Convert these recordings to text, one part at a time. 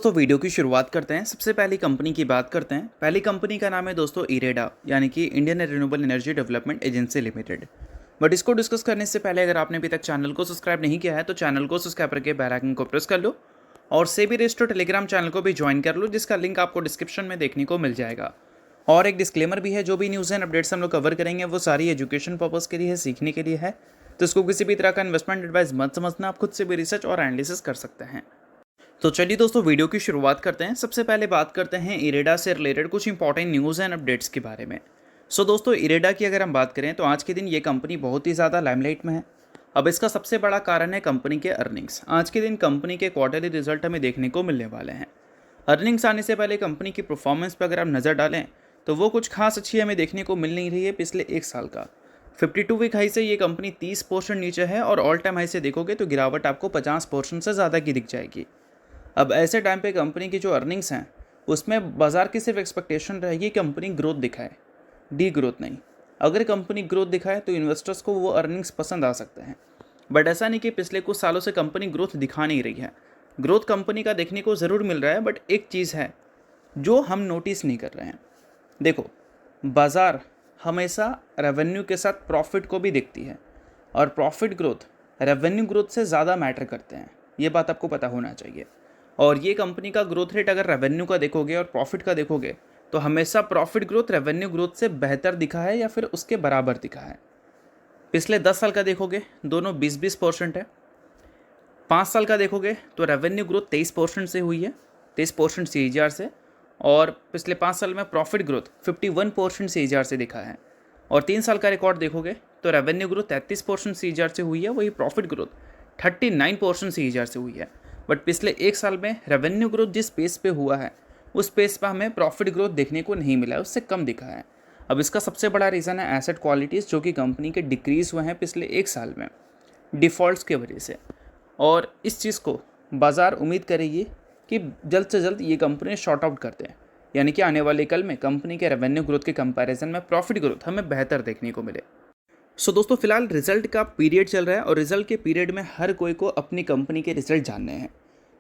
तो वीडियो की शुरुआत करते हैं। सबसे पहली कंपनी की बात करते हैं। पहली कंपनी का नाम है दोस्तों इरेडा, यानी कि Indian renewable energy development agency limited. But इसको डिस्कस करने से पहले अगर आपने अभी तक चैनल को सब्सक्राइब नहीं किया है तो चैनल को सब्सक्राइब करके बेल आइकन को प्रेस कर लो और सेबी रजिस्टर्ड टेलीग्राम चैनल को भी ज्वाइन कर लो, जिसका लिंक आपको डिस्क्रिप्शन में देखने को मिल जाएगा। और एक डिस्क्लेमर भी है, जो भी न्यूज़ एंड अपडेट्स हम लोग कवर करेंगे वो सारी एजुकेशन पर्पज़ के लिए है, सीखने के लिए है। तो इसको किसी भी तरह का इन्वेस्टमेंट एडवाइस मत समझना, आप खुद से भी रिसर्च और एनालिसिस कर सकते हैं। तो चलिए दोस्तों वीडियो की शुरुआत करते हैं। सबसे पहले बात करते हैं इरेडा से रिलेटेड कुछ इंपॉर्टेंट न्यूज़ एंड अपडेट्स के बारे में। दोस्तों इरेडा की अगर हम बात करें तो आज के दिन ये कंपनी बहुत ही ज़्यादा लाइमलाइट में है। अब इसका सबसे बड़ा कारण है कंपनी के अर्निंग्स। आज के दिन कंपनी के क्वार्टरली रिजल्ट हमें देखने को मिलने वाले हैं। अर्निंग्स आने से पहले कंपनी की परफॉर्मेंस पर अगर हम नज़र डालें तो वो कुछ खास अच्छी हमें देखने को मिल नहीं रही है। पिछले एक साल का 52 वीक हाई से ये कंपनी 30% नीचे है और ऑल टाइम हाई से देखोगे तो गिरावट आपको 50% से ज़्यादा की दिख जाएगी। अब ऐसे टाइम पे कंपनी की जो अर्निंग्स हैं उसमें बाजार की सिर्फ एक्सपेक्टेशन रहेगी कंपनी ग्रोथ दिखाए, डी ग्रोथ नहीं। अगर कंपनी ग्रोथ दिखाए तो इन्वेस्टर्स को वो अर्निंग्स पसंद आ सकते हैं। बट ऐसा नहीं कि पिछले कुछ सालों से कंपनी ग्रोथ दिखा नहीं रही है। ग्रोथ कंपनी का देखने को ज़रूर मिल रहा है, बट एक चीज़ है जो हम नोटिस नहीं कर रहे हैं। देखो, बाज़ार हमेशा रेवेन्यू के साथ प्रॉफिट को भी देखती है और प्रॉफिट ग्रोथ रेवेन्यू ग्रोथ से ज़्यादा मैटर करते हैं। ये बात आपको पता होना चाहिए। और ये कंपनी का ग्रोथ रेट अगर रेवेन्यू का देखोगे और प्रॉफिट का देखोगे तो हमेशा प्रॉफिट ग्रोथ रेवेन्यू ग्रोथ से बेहतर दिखा है या फिर उसके बराबर दिखा है। पिछले 10 साल का देखोगे दोनों 20-20% है। 5 साल का देखोगे तो रेवेन्यू ग्रोथ 23% से हुई है, 23% CAGR से। और पिछले 5 साल में प्रॉफिट ग्रोथ 51% CAGR से दिखा है। और 3 साल का रिकॉर्ड देखोगे तो रेवेन्यू ग्रोथ 33% CAGR से हुई है, वही प्रॉफिट ग्रोथ 39% CAGR से हुई है। बट पिछले एक साल में रेवेन्यू ग्रोथ जिस पेस पे हुआ है उस पेस पर हमें प्रॉफिट ग्रोथ देखने को नहीं मिला है, उससे कम दिखा है। अब इसका सबसे बड़ा रीज़न है एसेट क्वालिटीज़, जो कि कंपनी के डिक्रीज़ हुए हैं पिछले एक साल में डिफ़ॉल्ट्स की वजह से। और इस चीज़ को बाज़ार उम्मीद करेगी कि जल्द से जल्द ये कंपनी शॉर्ट आउट करते हैं, यानी कि आने वाले कल में कंपनी के रेवेन्यू ग्रोथ के कंपैरिजन में प्रॉफिट ग्रोथ हमें बेहतर देखने को मिले। दोस्तों फिलहाल रिजल्ट का पीरियड चल रहा है और रिजल्ट के पीरियड में हर कोई को अपनी कंपनी के रिजल्ट जानने हैं।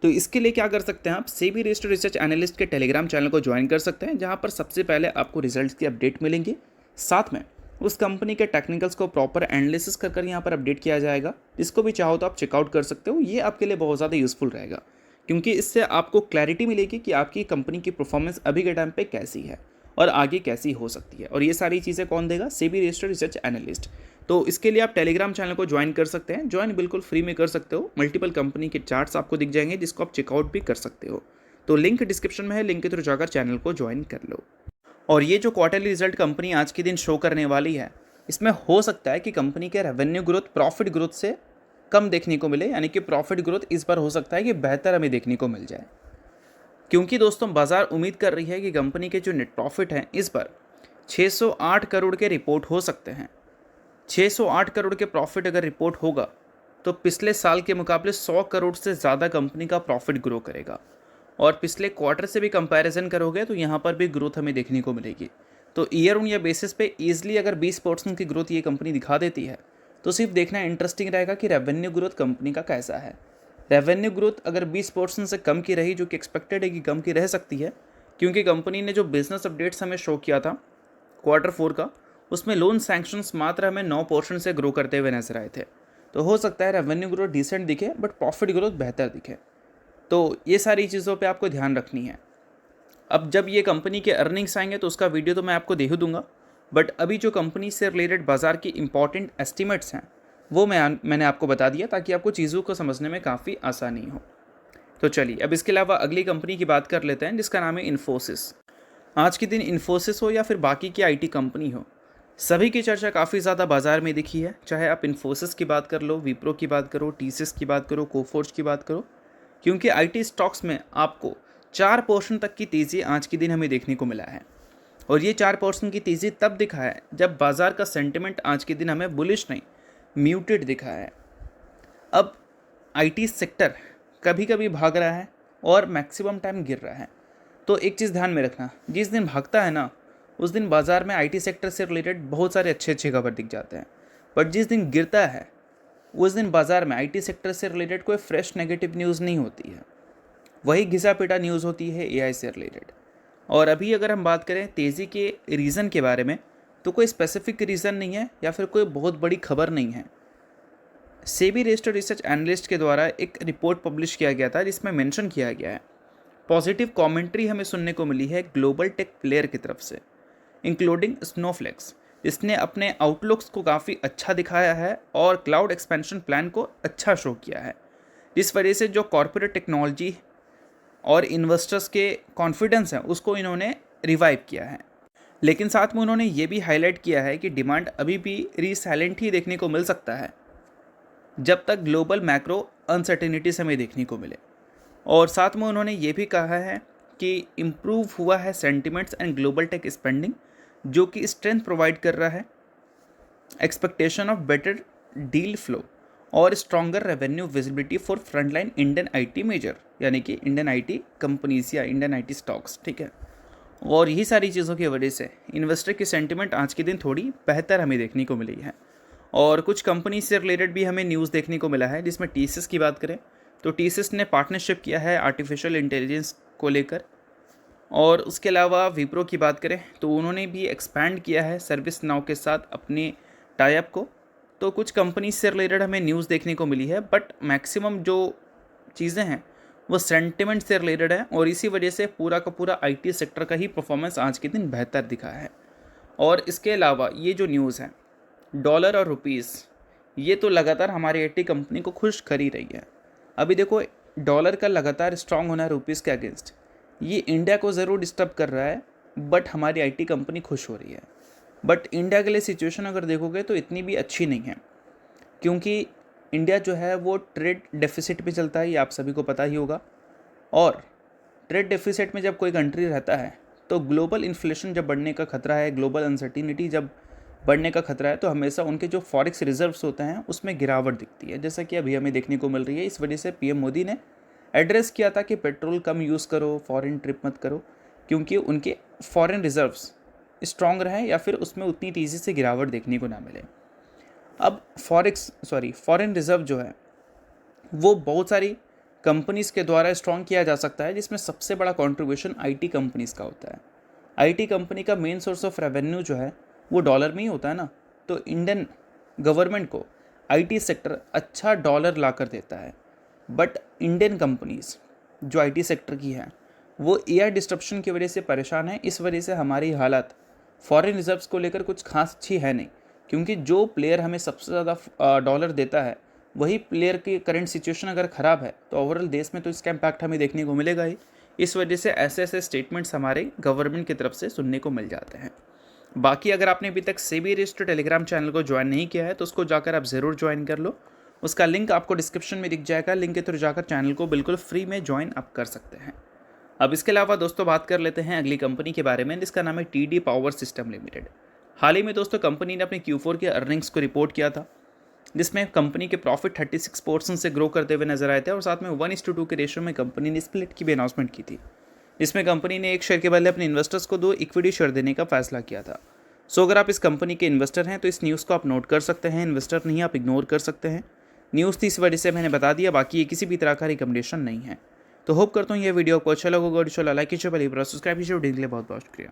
तो इसके लिए क्या कर सकते हैं, आप सेबी रजिस्टर्ड रिसर्च एनालिस्ट के टेलीग्राम चैनल को ज्वाइन कर सकते हैं, जहां पर सबसे पहले आपको रिजल्ट्स की अपडेट मिलेंगी। साथ में उस कंपनी के टेक्निकल्स को प्रॉपर एनालिसिस कर यहाँ पर अपडेट किया जाएगा। इसको भी चाहो तो आप चेकआउट कर सकते हो। ये आपके लिए बहुत ज़्यादा यूज़फुल रहेगा, क्योंकि इससे आपको क्लैरिटी मिलेगी कि आपकी कंपनी की परफॉर्मेंस अभी के टाइम पे कैसी है और आगे कैसी हो सकती है। और ये सारी चीज़ें कौन देगा, सेबी रजिस्टर्ड रिसर्च एनालिस्ट। तो इसके लिए आप टेलीग्राम चैनल को ज्वाइन कर सकते हैं। ज्वाइन बिल्कुल फ्री में कर सकते हो। मल्टीपल कंपनी के चार्ट्स आपको दिख जाएंगे, जिसको आप चेकआउट भी कर सकते हो। तो लिंक डिस्क्रिप्शन में है, लिंक के थ्रू जाकर चैनल को ज्वाइन कर लो। और ये जो क्वार्टरली रिजल्ट कंपनी आज के दिन शो करने वाली है, इसमें हो सकता है कि कंपनी के रेवेन्यू ग्रोथ प्रॉफिट ग्रोथ से कम देखने को मिले, यानी कि प्रॉफिट ग्रोथ इस बार हो सकता है कि बेहतर हमें देखने को मिल जाए। क्योंकि दोस्तों बाजार उम्मीद कर रही है कि कंपनी के जो नेट प्रॉफिट हैं इस बार 608 करोड़ के रिपोर्ट हो सकते हैं। 608 करोड़ के प्रॉफिट अगर रिपोर्ट होगा तो पिछले साल के मुकाबले 100 करोड़ से ज़्यादा कंपनी का प्रॉफिट ग्रो करेगा। और पिछले क्वार्टर से भी कंपैरिजन करोगे तो यहाँ पर भी ग्रोथ हमें देखने को मिलेगी। तो ईयर ऑन ईयर बेसिस पे ईजिली अगर 20% की ग्रोथ ये कंपनी दिखा देती है तो सिर्फ देखना इंटरेस्टिंग रहेगा कि रेवेन्यू ग्रोथ कंपनी का कैसा है। रेवेन्यू ग्रोथ अगर 20% से कम की रही, जो कि एक्सपेक्टेड है कि कम की रह सकती है, क्योंकि कंपनी ने जो बिजनेस अपडेट्स हमें शो किया था Q4 का, उसमें लोन सैंक्शंस मात्र हमें 9% से ग्रो करते हुए नजर आए थे। तो हो सकता है रेवेन्यू ग्रोथ डिसेंट दिखे बट प्रॉफिट ग्रोथ बेहतर दिखे। तो ये सारी चीज़ों पे आपको ध्यान रखनी है। अब जब ये कंपनी के अर्निंग्स आएंगे तो उसका वीडियो तो मैं आपको दे ही दूंगा, बट अभी जो कंपनी से रिलेटेड बाजार की इंपॉर्टेंट एस्टिमेट्स हैं वो मैंने आपको बता दिया, ताकि आपको चीज़ों को समझने में काफ़ी आसानी हो। तो चलिए अब इसके अलावा अगली कंपनी की बात कर लेते हैं, जिसका नाम है इन्फोसिस। आज के दिन इन्फोसिस हो या फिर बाकी की IT कंपनी हो, सभी की चर्चा काफ़ी ज़्यादा बाजार में दिखी है। चाहे आप इन्फोसिस की बात कर लो, विप्रो की बात करो, TCS की बात करो, कोफोर्ज की बात करो, क्योंकि IT स्टॉक्स में आपको 4% तक की तेज़ी आज के दिन हमें देखने को मिला है। और ये 4% की तेज़ी तब दिखा है जब बाजार का सेंटिमेंट आज के दिन हमें बुलिश नहीं, म्यूटेड दिखा है। अब IT सेक्टर कभी कभी भाग रहा है और मैक्सिमम टाइम गिर रहा है। तो एक चीज़ ध्यान में रखना, जिस दिन भागता है ना उस दिन बाज़ार में IT सेक्टर से रिलेटेड बहुत सारे अच्छे अच्छे खबर दिख जाते हैं, बट जिस दिन गिरता है उस दिन बाज़ार में IT सेक्टर से रिलेटेड कोई फ्रेश नेगेटिव न्यूज़ नहीं होती है। वही घिसा पिटा न्यूज़ होती है एआई से रिलेटेड। और अभी अगर हम बात करें तेज़ी के रीज़न के बारे में, तो कोई स्पेसिफिक रीज़न नहीं है या फिर कोई बहुत बड़ी खबर नहीं है। सेबी रजिस्टर्ड रिसर्च एनालिस्ट के द्वारा एक रिपोर्ट पब्लिश किया गया था जिसमें मेंशन किया गया है पॉजिटिव कमेंट्री हमें सुनने को मिली है ग्लोबल टेक प्लेयर की तरफ से, इंक्लूडिंग स्नोफ्लेक्स, जिसने अपने आउटलुक्स को काफ़ी अच्छा दिखाया है और क्लाउड एक्सपेंशन प्लान को अच्छा शो किया है, जिस वजह से जो कॉर्पोरेट टेक्नोलॉजी और इन्वेस्टर्स के कॉन्फिडेंस हैं उसको इन्होंने रिवाइव किया है। लेकिन साथ में उन्होंने ये भी हाईलाइट किया है कि डिमांड अभी भी रीसाइलेंट ही देखने को मिल सकता है जब तक ग्लोबल मैक्रो अनसर्टेनिटीज हमें देखने को मिले। और साथ में उन्होंने ये भी कहा है कि इम्प्रूव हुआ है sentiments and global tech spending, जो कि स्ट्रेंथ प्रोवाइड कर रहा है expectation of better deal flow और stronger revenue visibility for frontline Indian IT major, यानी कि इंडियन आईटी कंपनीज या इंडियन आईटी स्टॉक्स। ठीक है, और यही सारी चीज़ों की वजह से इन्वेस्टर की सेंटिमेंट आज के दिन थोड़ी बेहतर हमें देखने को मिली है। और कुछ कंपनी से रिलेटेड भी हमें न्यूज़ देखने को मिला है, जिसमें टीसीएस की बात करें तो टीसीएस ने पार्टनरशिप किया है आर्टिफिशियल इंटेलिजेंस को लेकर। और उसके अलावा विप्रो की बात करें तो उन्होंने भी एक्सपैंड किया है सर्विस नाउ के साथ अपने टाई अप को। तो कुछ कंपनी से रिलेटेड हमें न्यूज़ देखने को मिली है, बट मैक्सिमम जो चीज़ें हैं वो सेंटिमेंट से रिलेटेड है और इसी वजह से पूरा का पूरा आईटी सेक्टर का ही परफॉर्मेंस आज के दिन बेहतर दिखा है। और इसके अलावा ये जो न्यूज़ है डॉलर और रुपीज़, ये तो लगातार हमारी आईटी कंपनी को खुश कर ही रही है। अभी देखो डॉलर का लगातार स्ट्रांग होना रुपीज़ के अगेंस्ट, ये इंडिया को ज़रूर डिस्टर्ब कर रहा है, बट हमारी आईटी कंपनी खुश हो रही है। बट इंडिया के लिए सिचुएशन अगर देखोगे तो इतनी भी अच्छी नहीं है, क्योंकि इंडिया जो है वो ट्रेड डेफिसिट में चलता है, ये आप सभी को पता ही होगा। और ट्रेड डेफिसिट में जब कोई कंट्री रहता है तो ग्लोबल इन्फ्लेशन जब बढ़ने का खतरा है, ग्लोबल अनसर्टिनिटी जब बढ़ने का खतरा है, तो हमेशा उनके जो फॉरेक्स रिजर्व्स होते हैं उसमें गिरावट दिखती है, जैसा कि अभी हमें देखने को मिल रही है। इस वजह से पीएम मोदी ने एड्रेस किया था कि पेट्रोल कम यूज़ करो, फॉरेन ट्रिप मत करो, क्योंकि उनके फॉरेन रिजर्व्स स्ट्रॉन्ग रहें या फिर उसमें उतनी तेज़ी से गिरावट देखने को ना मिले। अब फॉरेन रिजर्व जो है वो बहुत सारी कंपनीज़ के द्वारा स्ट्रॉन्ग किया जा सकता है, जिसमें सबसे बड़ा कंट्रीब्यूशन आईटी कंपनीज़ का होता है। आईटी कंपनी का मेन सोर्स ऑफ रेवेन्यू जो है वो डॉलर में ही होता है ना, तो इंडियन गवर्नमेंट को आईटी सेक्टर अच्छा डॉलर ला कर देता है। बट इंडियन कंपनीज़ जो आईटी सेक्टर की हैं वो एआई डिस्ट्रप्शन की वजह से परेशान है। इस वजह से हमारी हालत फॉरेन रिजर्व्स को लेकर कुछ खास अच्छी है नहीं, क्योंकि जो प्लेयर हमें सबसे ज़्यादा डॉलर देता है वही प्लेयर की करंट सिचुएशन अगर ख़राब है तो ओवरऑल देश में तो इसका इम्पैक्ट हमें देखने को मिलेगा ही। इस वजह से ऐसे ऐसे स्टेटमेंट्स हमारे गवर्नमेंट की तरफ से सुनने को मिल जाते हैं। बाकी अगर आपने अभी तक सेबी रजिस्टर्ड टेलीग्राम चैनल को ज्वाइन नहीं किया है तो उसको जाकर आप ज़रूर ज्वाइन कर लो, उसका लिंक आपको डिस्क्रिप्शन में दिख जाएगा। लिंक के थ्रू जाकर चैनल को बिल्कुल फ्री में ज्वाइन आप कर सकते हैं। अब इसके अलावा दोस्तों बात कर लेते हैं अगली कंपनी के बारे में, जिसका नाम है टीडी पावर सिस्टम लिमिटेड। हाल ही में दोस्तों कंपनी ने अपने Q4 के अर्निंग्स को रिपोर्ट किया था, जिसमें कंपनी के प्रॉफिट 36% से ग्रो करते हुए नजर आए थे और साथ में 1:2 के रेशियो में कंपनी ने स्प्लिट की भी अनाउंसमेंट की थी, जिसमें कंपनी ने एक शेयर के बदले अपने इन्वेस्टर्स को 2 इक्विटी शेयर देने का फैसला किया था। सो अगर आप इस कंपनी के इन्वेस्टर हैं तो इस न्यूज़ को आप नोट कर सकते हैं, इन्वेस्टर नहीं आप इग्नोर कर सकते हैं। न्यूज़ थी इस वजह से मैंने बता दिया, बाकी ये किसी भी तरह का रिकमेंडेशन नहीं है। तो होप करता हूँ ये वीडियो आपको अच्छा लगा होगा। लाइक कीजिए, सब्सक्राइब कीजिए, बहुत बहुत शुक्रिया।